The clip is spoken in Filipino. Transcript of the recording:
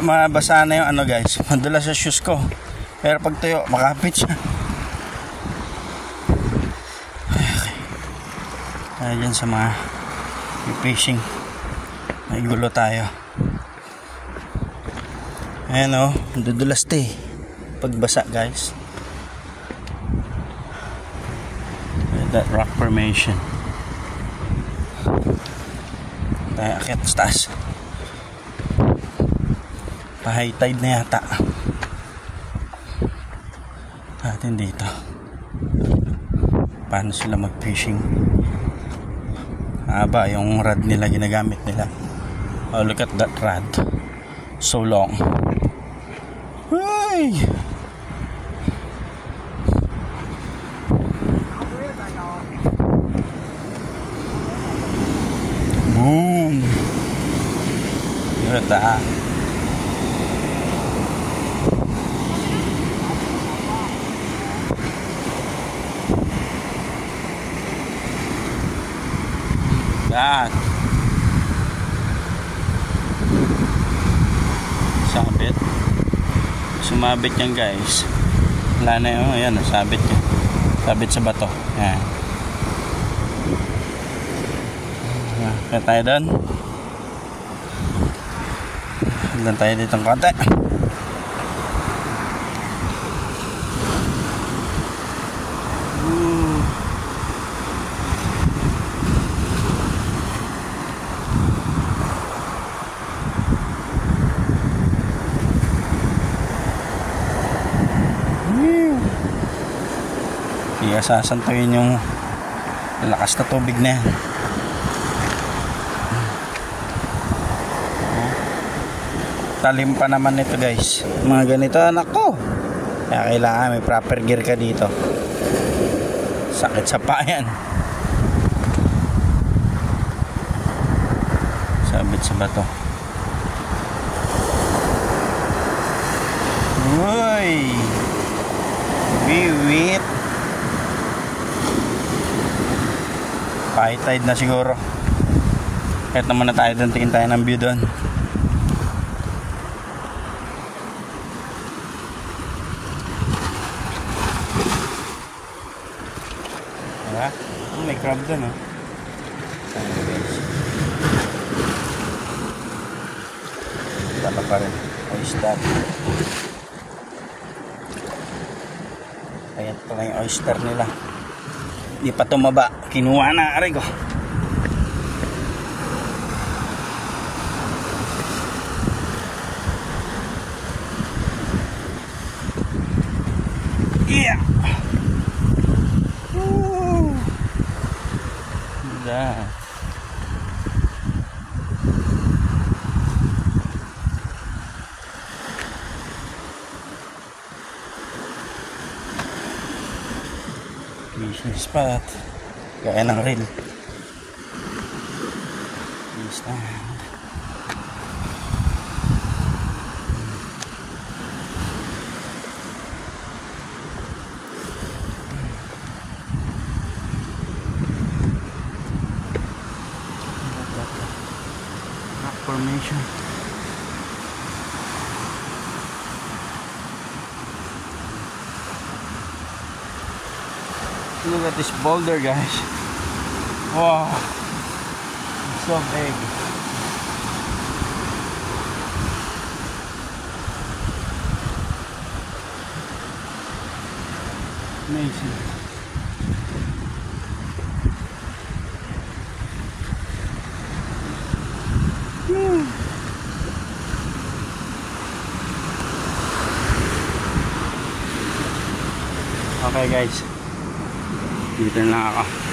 mabasa na yung ano guys, madulas sa shoes ko. Pero pag tuyo, makapit siya. Okay. Tayo dyan sa mga fishing. May gulo tayo. Ayan o, dudulas to eh. Pagbasa guys. That rock formation. Tayo akit sa taas. Pa-high tide na yata natin dito. Paano sila mag-fishing? Haba yung rod nila ginagamit nila. Oh, look at that rod. So long. Hey! Boom! Look at that. That sabit, sumabit yan guys. Wala na yun, ayan, sabit yan, sabit sa bato. Ayan. Kaya tayo doon, doon tayo dito ng konti. Kaya sasantuin yung lakas na tubig na yan. Talim pa naman nito guys. Mga ganito anak ko. Kaya kailangan may proper gear ka dito. Sakit sa paa yan. Sabit sa bato. Uy! Biwit! High tide na siguro. Kahit naman na tayo doon, tingin tayo ng view doon. Diba? May crab doon oh. Dala pa rin. Oyster. Ayan pala yung oyster nila. Di pa tumaba. Kinuha na aray ko. Yeah. Woo. That. Fishing spot. Gaya ng reel. Stand. Rock formation. Look at this boulder guys. Wow, it's so big. Amazing. Okay guys, dito na ako.